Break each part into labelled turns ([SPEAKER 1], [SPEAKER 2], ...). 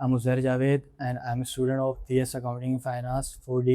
[SPEAKER 1] I'm Uzair Javed and I'm a student of BS Accounting and Finance 4D.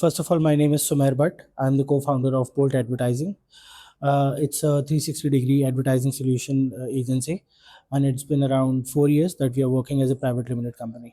[SPEAKER 2] First of all, my name is Sumer Bhatt. I'm the co-founder of Bolt Advertising. It's a 360-degree advertising solution agency, and it's been around 4 years that we are working as a private limited company.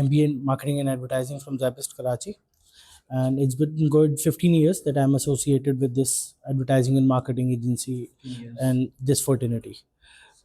[SPEAKER 2] MBA in marketing and advertising from Zapist Karachi. And it's been good 15 years that I'm associated with this advertising and marketing agency and this fraternity.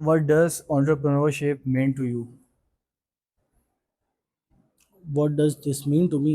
[SPEAKER 1] what does entrepreneurship mean to you?
[SPEAKER 2] What does this mean to me?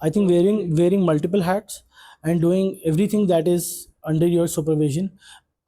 [SPEAKER 2] I think wearing multiple hats and doing everything that is under your supervision.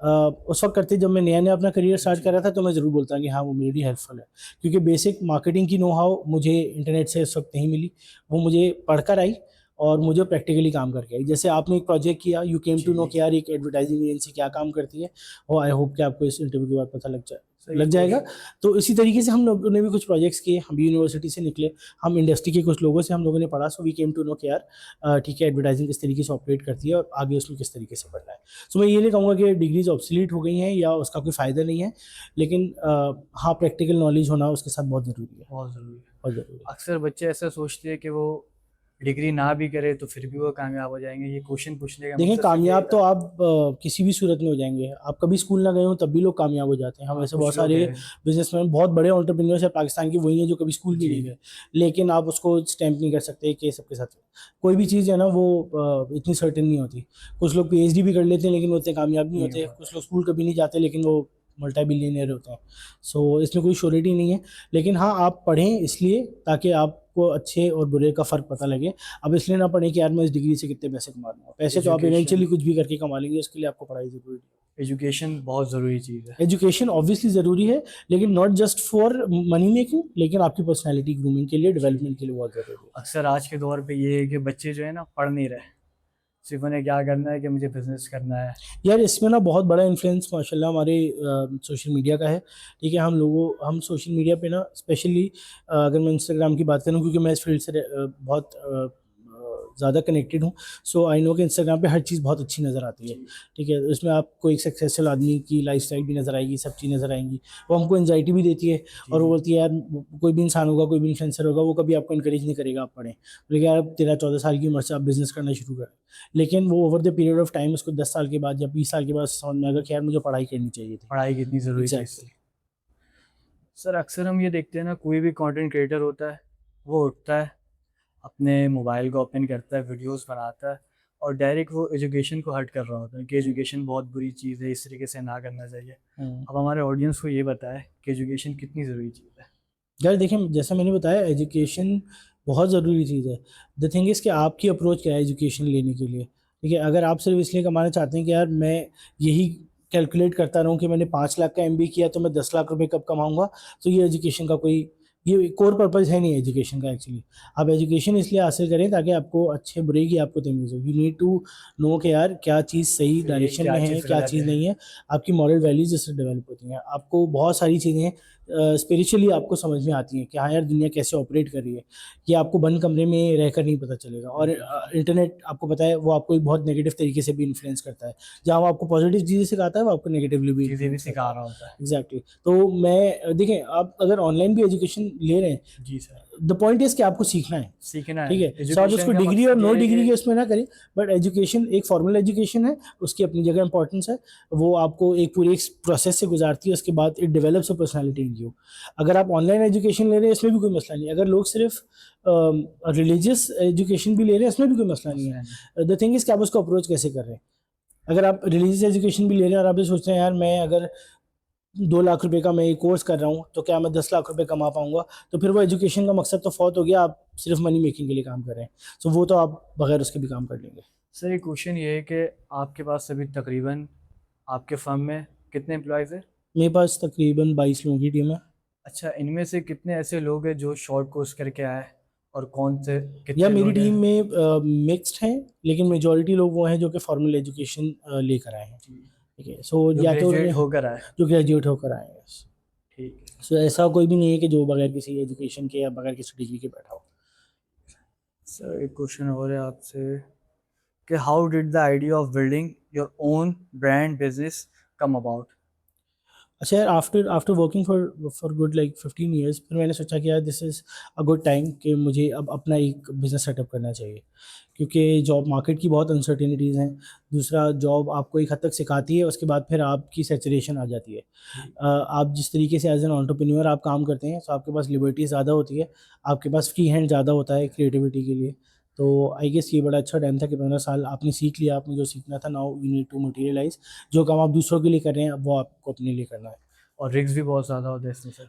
[SPEAKER 2] उस वक्त करते जब मैं नया नया अपना career start कर रहा था तो मैं ज़रूर बोलता कि हाँ वो मेरे लिए हेल्पफुल है, क्योंकि बेसिक मार्केटिंग की नो हाउ मुझे इंटरनेट से उस वक्त नहीं मिली, वो मुझे पढ़कर आई और मुझे प्रैक्टिकली काम करके आई। जैसे आपने एक प्रोजेक्ट किया, यू केम टू नो कि यार एक एडवर्टाइजिंग एजेंसी क्या काम करती है, और आई होप कि आपको इस इंटरव्यू के बाद पता लग जाएगा। तो इसी तरीके से हम लोगों ने भी कुछ प्रोजेक्ट्स किए, हम भी यूनिवर्सिटी से निकले, हम इंडस्ट्री के कुछ लोगों से हम लोगों ने पढ़ा, so we came to know कि यार ठीक है एडवर्टाइजिंग किस तरीके से ऑपरेट करती है और आगे उसमें किस तरीके से बढ़ना है। सो मैं ये नहीं कहूँगा कि डिग्रीज ऑब्सोलीट हो गई हैं या उसका कोई फ़ायदा नहीं है, लेकिन हाँ प्रैक्टिकल नॉलेज होना उसके साथ बहुत ज़रूरी है,
[SPEAKER 1] बहुत ज़रूरी है।
[SPEAKER 2] बहुत ज़रूरी है।
[SPEAKER 1] अक्सर बच्चे ऐसा सोचते हैं कि वो डिग्री ना भी करे तो फिर भी वो कामयाब हो जाएंगे, ये क्वेश्चन पूछने का
[SPEAKER 2] देखिए
[SPEAKER 1] मकसद सिर्फ यही
[SPEAKER 2] कामयाब
[SPEAKER 1] था।
[SPEAKER 2] तो आप किसी भी सूरत में हो जाएंगे, आप कभी स्कूल ना गए हो तब भी लोग कामयाब हो जाते हैं। हम
[SPEAKER 1] हाँ,
[SPEAKER 2] ऐसे
[SPEAKER 1] कुछ
[SPEAKER 2] बहुत
[SPEAKER 1] लोग
[SPEAKER 2] सारे
[SPEAKER 1] हैं।
[SPEAKER 2] बिजनेसमैन, बहुत बड़े एंटरप्रेन्योर्स हैं पाकिस्तान के, वही हैं जो कभी स्कूल भी
[SPEAKER 1] जी।
[SPEAKER 2] नहीं गए, लेकिन आप उसको स्टैम्प नहीं कर सकते कि सबके साथ कोई भी चीज़ है ना वो इतनी सर्टेन नहीं होती। कुछ लोग PhD भी कर लेते हैं लेकिन वो उतने कामयाब नहीं
[SPEAKER 1] नहीं हो
[SPEAKER 2] होते,
[SPEAKER 1] पाता।
[SPEAKER 2] कुछ लोग स्कूल कभी नहीं जाते लेकिन वो मल्टी बिलियनियर होते हैं। सो इसमें कोई श्योरिटी नहीं है, लेकिन हाँ आप पढ़ें इसलिए ताकि आपको अच्छे और बुरे का फ़र्क पता लगे। अब इसलिए ना पढ़ें कि यार मैं इस डिग्री से कितने पैसे कमा लूँगा, पैसे तो आप
[SPEAKER 1] एजुकेशन
[SPEAKER 2] इवेंचुअली कुछ भी करके कमा लेंगे, उसके लिए आपको पढ़ाई ज़रूरी है।
[SPEAKER 1] एजुकेशन बहुत ज़रूरी चीज़ है।
[SPEAKER 2] एजुकेशन ऑब्वियसली ज़रूरी है, लेकिन not just for money making, लेकिन आपकी पर्सनैलिटी ग्रूमिंग के लिए, डेवलपमेंट के लिए बहुत ज़रूरी है।
[SPEAKER 1] अक्सर आज के दौर पे ये है कि बच्चे जो है ना पढ़ नहीं रहे, सिर्फ उन्हें क्या करना है कि मुझे बिजनेस करना है।
[SPEAKER 2] यार इसमें ना बहुत बड़ा इन्फ्लुएंस माशाल्लाह हमारे सोशल मीडिया का है। ठीक है, हम सोशल मीडिया पे ना स्पेशली अगर मैं इंस्टाग्राम की बात करूँ, क्योंकि मैं इस फील्ड से बहुत ज़्यादा कनेक्टेड हूँ, सो आई नो कि इंस्टाग्राम पे हर चीज़ बहुत अच्छी नज़र आती है। ठीक है, उसमें आपको एक सक्सेसफुल आदमी की लाइफस्टाइल भी नज़र आएगी, सब चीज़ नज़र आएंगी, वो हमको एंजाइटी भी देती है। और वो बोलती है यार कोई भी इंसान होगा, कोई भी इन्फ्लुएंसर होगा, वो कभी आपको इंकरेज नहीं करेगा आप पढ़ें, बोलेगा यार 13-14 साल की उम्र से आप बिज़नेस करना शुरू करें। लेकिन वो over the period of time उसको 10 साल के बाद या 20 साल के बाद समझ में आएगा कि यार मुझे पढ़ाई करनी चाहिए थी।
[SPEAKER 1] पढ़ाई कितनी ज़रूरी चीज़
[SPEAKER 2] एग्जैक्टली।
[SPEAKER 1] थी। सर अक्सर हम ये देखते हैं ना, कोई भी कंटेंट क्रिएटर होता है, वो उठता है, अपने मोबाइल को ओपन करता है, वीडियोस बनाता है और डायरेक्ट वो एजुकेशन को हर्ट कर रहा होता है कि एजुकेशन बहुत बुरी चीज़ है, इस तरीके से ना करना चाहिए। अब हमारे ऑडियंस को ये बताए कि एजुकेशन कितनी ज़रूरी चीज़ है।
[SPEAKER 2] यार देखिए जैसा मैंने बताया, एजुकेशन बहुत ज़रूरी चीज़ है। द थिंग इज़ कि आपकी अप्रोच क्या है एजुकेशन लेने के लिए। ठीक है, अगर आप सिर्फ इसलिए कमाना चाहते हैं कि यार मैं यही कैलकुलेट करता रहूँ कि मैंने 5 लाख का MBA किया तो मैं 10 लाख रुपए कब कमाऊँगा, तो ये एजुकेशन का कोई ये कोर पर्पज़ है नहीं एजुकेशन का एक्चुअली। आप एजुकेशन इसलिए हासिल करें ताकि आपको अच्छे बुरे की आपको तमीज़ हो। यू नीड टू नो कि यार क्या चीज़ सही
[SPEAKER 1] सही है,
[SPEAKER 2] डायरेक्शन
[SPEAKER 1] क्या
[SPEAKER 2] में है,
[SPEAKER 1] चीज़
[SPEAKER 2] क्या
[SPEAKER 1] गलत
[SPEAKER 2] चीज़
[SPEAKER 1] है।
[SPEAKER 2] नहीं है। आपकी मॉरल वैल्यूज़ इससे डेवलप होती हैं। आपको बहुत सारी चीज़ें स्पिरिचुअली आपको समझ में आती है कि हाँ यार दुनिया कैसे ऑपरेट कर रही है। ये आपको बंद कमरे में रहकर नहीं पता चलेगा। और इंटरनेट आपको पता है वो आपको एक बहुत नेगेटिव तरीके से भी इन्फ्लुएंस करता है। जहाँ वो आपको पॉजिटिव चीज़ें सिखाता है, वो आपको नेगेटिवली भी
[SPEAKER 1] चीज़ें भी
[SPEAKER 2] इन्फ्लुएंस करता
[SPEAKER 1] सिखा
[SPEAKER 2] है।
[SPEAKER 1] रहा होता है।
[SPEAKER 2] एग्जैक्टली। तो मैं देखिए आप अगर ऑनलाइन भी एजुकेशन ले रहे हैं,
[SPEAKER 1] जी सर।
[SPEAKER 2] द पॉइंट इज़ कि आपको सीखना है।
[SPEAKER 1] सीखना
[SPEAKER 2] ठीक
[SPEAKER 1] है,
[SPEAKER 2] है, सो आप
[SPEAKER 1] एजुकेशन
[SPEAKER 2] उसको
[SPEAKER 1] का
[SPEAKER 2] डिग्री और
[SPEAKER 1] मकसद
[SPEAKER 2] नो
[SPEAKER 1] ये है
[SPEAKER 2] डिग्री के
[SPEAKER 1] कि
[SPEAKER 2] उसमें ना करें, बट एजुकेशन एक फॉर्मल एजुकेशन है, उसकी अपनी जगह इंपॉर्टेंस है। वो आपको एक पूरी एक प्रोसेस से गुजारती है, उसके बाद it develops a personality in you. अगर आप ऑनलाइन एजुकेशन ले रहे हैं इसमें भी कोई मसला नहीं है। अगर लोग सिर्फ रिलीजियस एजुकेशन भी ले रहे हैं इसमें भी कोई मसला नहीं
[SPEAKER 1] मसला नहीं।
[SPEAKER 2] है। द थिंग इज़ कि आप उसको अप्रोच कैसे कर रहे हैं। अगर आप रिलीजियस एजुकेशन भी ले रहे हैं और आप ये सोच रहे हैं यार मैं अगर 2 लाख रुपए का मैं ये कोर्स कर रहा हूँ तो क्या मैं 10 लाख रुपए कमा पाऊंगा, तो फिर वो एजुकेशन का मकसद तो फौत हो गया, आप सिर्फ मनी मेकिंग के लिए काम कर रहे हैं। सो वो तो आप बगैर उसके भी काम कर लेंगे।
[SPEAKER 1] सर एक क्वेश्चन ये है कि आपके पास अभी तकरीबन आपके फर्म में कितने एम्प्लॉयज़ हैं?
[SPEAKER 2] मेरे पास तकरीबन 22 लोगों की टीम है।
[SPEAKER 1] अच्छा, इनमें से कितने ऐसे लोग हैं जो शॉर्ट कोर्स करके आए और कौन से
[SPEAKER 2] या
[SPEAKER 1] कितने
[SPEAKER 2] मेरी
[SPEAKER 1] लोग
[SPEAKER 2] टीम
[SPEAKER 1] हैं?
[SPEAKER 2] में मिक्स्ड हैं, लेकिन मेजॉरिटी लोग वो हैं जो कि फॉर्मल एजुकेशन लेकर आए हैं।
[SPEAKER 1] जी,
[SPEAKER 2] ठीक है, सो
[SPEAKER 1] जो
[SPEAKER 2] या तो
[SPEAKER 1] ग्रेजुएट होकर आए।
[SPEAKER 2] जो ग्रेजुएट होकर आए हैं।
[SPEAKER 1] ठीक है।
[SPEAKER 2] सो ऐसा कोई भी नहीं है कि जो बगैर किसी एजुकेशन के या बगैर किसी डिग्री के बैठा हो।
[SPEAKER 1] सर एक क्वेश्चन और है आपसे कि how did the idea of building your own brand business come about?
[SPEAKER 2] अच्छा यार, after after working for good like 15 years, फिर मैंने सोचा कि यार this is a good time कि मुझे अब अपना एक बिज़नेस सेटअप करना चाहिए, क्योंकि जॉब मार्केट की बहुत अनसर्टेनिटीज़ हैं। दूसरा, जॉब आपको एक हद तक सिखाती है, उसके बाद फिर आपकी सैचुरेशन आ जाती है। आप जिस तरीके से एज एन एंटरप्रेन्योर आप काम करते हैं, तो आपके पास लिबर्टी ज़्यादा होती है, आपके पास फ्री हैंड ज़्यादा होता है क्रिएटिविटी के लिए। तो आई गेस ये बड़ा अच्छा टाइम था कि 15 साल आपने सीख लिया, आपने जो सीखना था, now you need to materialise. जो काम आप दूसरों के लिए कर रहे हैं अब वो आपको अपने लिए करना है।
[SPEAKER 1] और रिस्क भी बहुत ज़्यादा होता है इसमें sir.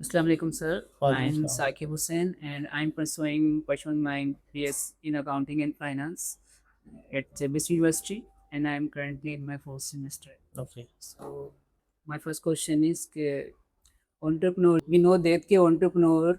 [SPEAKER 3] Assalamu alaikum, sir. I'm Saqib Hussain and I'm pursuing my BS in accounting and finance at JBC University, and I'm currently in my 4th semester.
[SPEAKER 2] Okay.
[SPEAKER 3] So my first question is, entrepreneur, we know that entrepreneur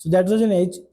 [SPEAKER 2] So that was an edge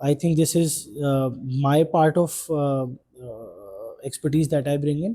[SPEAKER 2] I think this is my part of expertise that I bring in.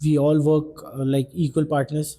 [SPEAKER 2] we all work like equal partners.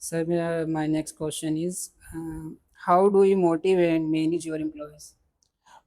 [SPEAKER 3] Sir, my next question is, how do you motivate and manage your employees?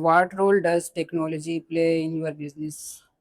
[SPEAKER 3] what role does technology play in your business?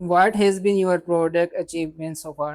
[SPEAKER 3] What has been your product achievement so far?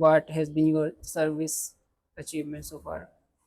[SPEAKER 3] What has been your service achievement so far?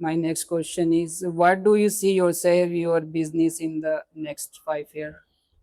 [SPEAKER 3] My next question is, what do you see yourself, your business in the next 5 years?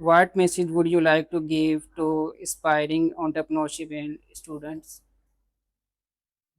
[SPEAKER 3] What message would you like to give to aspiring entrepreneurship and students?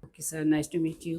[SPEAKER 3] Okay, sir. Nice to meet you.